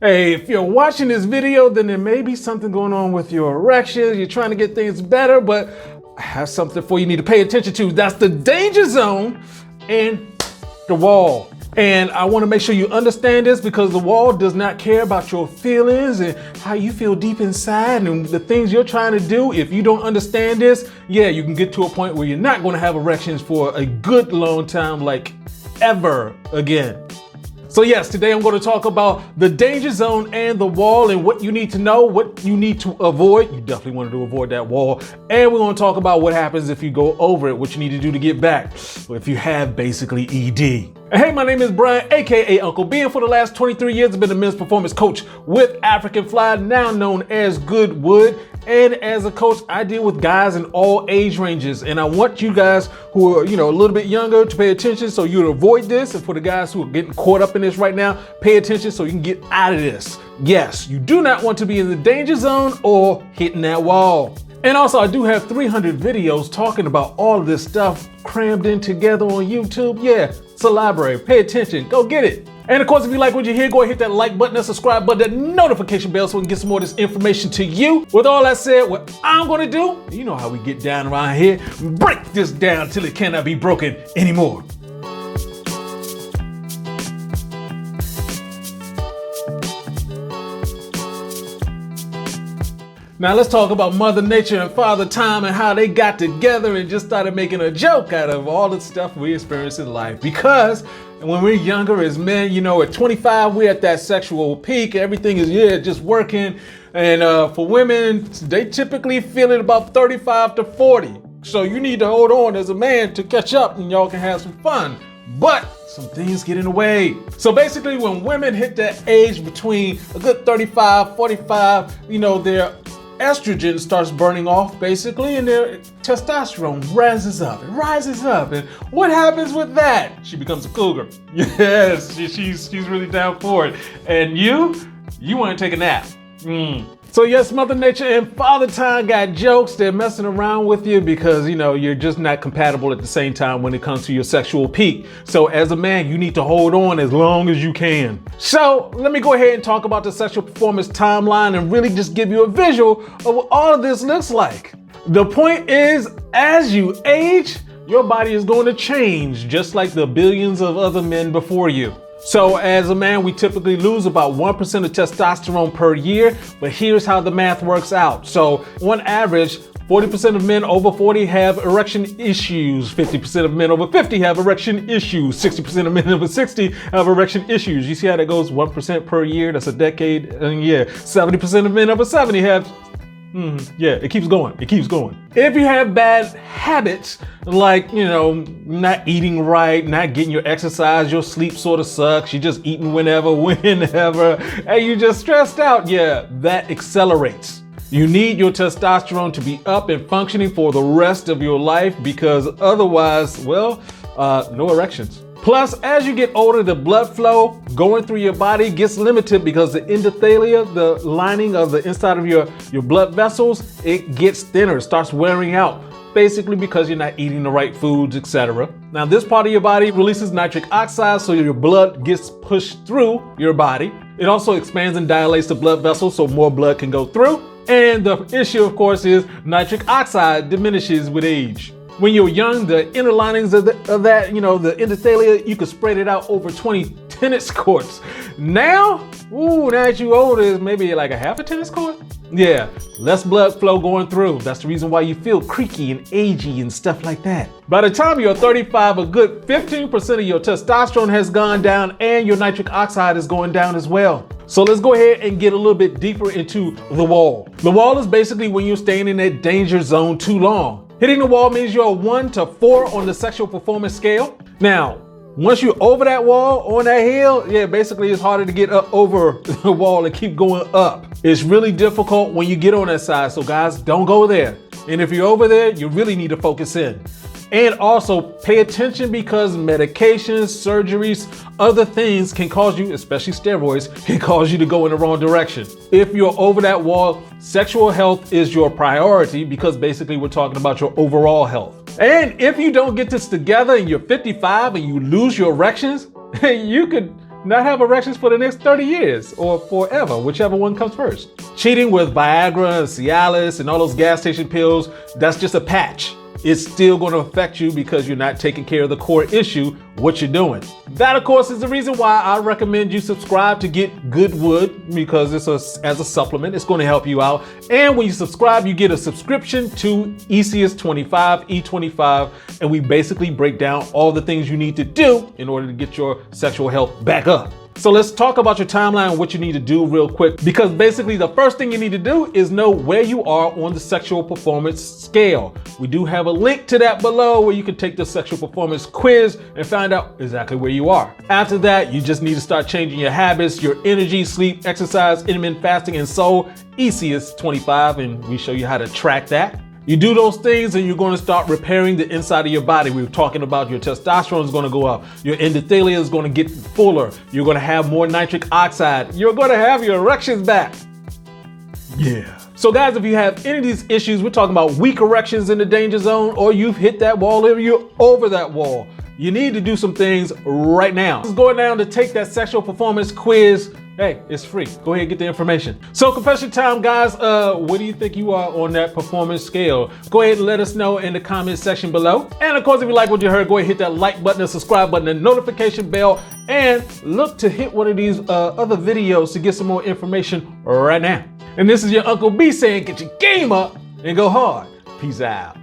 Hey, if you're watching this video, then there may be something going on with your erections. You're trying to get things better, but I have something for you need to pay attention to. That's the danger zone and the wall. And I want to make sure you understand this because the wall does not care about your feelings and how you feel deep inside and the things you're trying to do. If you don't understand this, yeah, you can get to a point where you're not going to have erections for a good long time, like ever again. So yes, today I'm going to talk about the danger zone and the wall and what you need to know, what you need to avoid. You definitely want to avoid that wall. And we're going to talk about what happens if you go over it, what you need to do to get back, or if you have basically ED. Hey, my name is Brian, aka Uncle B, and for the last 23 years I've been a men's performance coach with African Fly, now known as Goodwood. And as a coach, I deal with guys in all age ranges. And I want you guys who are, a little bit younger to pay attention so you avoid this. And for the guys who are getting caught up in this right now, pay attention so you can get out of this. Yes, you do not want to be in the danger zone or hitting that wall. And also, I do have 300 videos talking about all of this stuff crammed in together on YouTube. Yeah, it's a library. Pay attention. Go get it. And of course, if you like what you hear, go ahead, hit that like button, that subscribe button, that notification bell so we can get some more of this information to you. With all that said, what I'm gonna do, you know how we get down around here, break this down till it cannot be broken anymore. Now let's talk about Mother Nature and Father Time and how they got together and just started making a joke out of all the stuff we experience in life. Because when we're younger as men, at 25, we're at that sexual peak. Everything is, just working. And for women, they typically feel it about 35 to 40. So you need to hold on as a man to catch up and y'all can have some fun. But some things get in the way. So basically when women hit that age between a good 35, 45, their estrogen starts burning off basically and their testosterone rises up. And what happens with that? She becomes a cougar. Yes, she's really down for it. And you want to take a nap. So yes, Mother Nature and Father Time got jokes. They're messing around with you because, you're just not compatible at the same time when it comes to your sexual peak. So as a man, you need to hold on as long as you can. So let me go ahead and talk about the sexual performance timeline and really just give you a visual of what all of this looks like. The point is, as you age, your body is going to change just like the billions of other men before you. So as a man, we typically lose about 1% of testosterone per year, but here's how the math works out. So on average, 40% of men over 40 have erection issues, 50% of men over 50 have erection issues, 60% of men over 60 have erection issues. You see how that goes 1% per year, that's a decade, and 70% of men over 70 have it keeps going. If you have bad habits, like, not eating right, not getting your exercise, your sleep sort of sucks, you're just eating whenever, and you're just stressed out, that accelerates. You need your testosterone to be up and functioning for the rest of your life because otherwise, no erections. Plus, as you get older, the blood flow going through your body gets limited because the endothelia, the lining of the inside of your blood vessels, it gets thinner, starts wearing out, basically because you're not eating the right foods, etc. Now, this part of your body releases nitric oxide, so your blood gets pushed through your body. It also expands and dilates the blood vessels so more blood can go through. And the issue, of course, is nitric oxide diminishes with age. When you're young, the inner linings of that, the endothelia, you can spread it out over 20 tennis courts. Now that you're older, it's maybe like a half a tennis court. Yeah, less blood flow going through. That's the reason why you feel creaky and agey and stuff like that. By the time you're 35, a good 15% of your testosterone has gone down and your nitric oxide is going down as well. So let's go ahead and get a little bit deeper into the wall. The wall is basically when you're staying in that danger zone too long. Hitting the wall means you're a 1 to 4 on the sexual performance scale. Now, once you're over that wall, on that hill, basically it's harder to get up over the wall and keep going up. It's really difficult when you get on that side, so guys, don't go there. And if you're over there, you really need to focus in. And also pay attention because medications, surgeries, other things can cause you, especially steroids, can cause you to go in the wrong direction. If you're over that wall, sexual health is your priority because basically we're talking about your overall health. And if you don't get this together and you're 55 and you lose your erections, you could not have erections for the next 30 years or forever, whichever one comes first. Cheating with Viagra and Cialis and all those gas station pills, that's just a patch. It's still going to affect you because you're not taking care of the core issue, what you're doing. That, of course, is the reason why I recommend you subscribe to Get Good Wood, because it's as a supplement, it's going to help you out. And when you subscribe, you get a subscription to ECS 25, E25, and we basically break down all the things you need to do in order to get your sexual health back up. So let's talk about your timeline and what you need to do real quick, because basically the first thing you need to do is know where you are on the sexual performance scale. We do have a link to that below where you can take the sexual performance quiz and find out exactly where you are. After that, you just need to start changing your habits, your energy, sleep, exercise, intermittent fasting, and so ECS 25, and we show you how to track that. You do those things and you're going to start repairing the inside of your body. We were talking about your testosterone is going to go up. Your endothelium is going to get fuller. You're going to have more nitric oxide. You're going to have your erections back. Yeah. So guys, if you have any of these issues, we're talking about weak erections in the danger zone, or you've hit that wall, or you're over that wall, you need to do some things right now. Just going down to take that sexual performance quiz. Hey, it's free. Go ahead and get the information. So confession time, guys. What do you think you are on that performance scale? Go ahead and let us know in the comment section below. And of course, if you like what you heard, go ahead and hit that like button, the subscribe button, and notification bell, and look to hit one of these other videos to get some more information right now. And this is your Uncle B saying, get your game up and go hard. Peace out.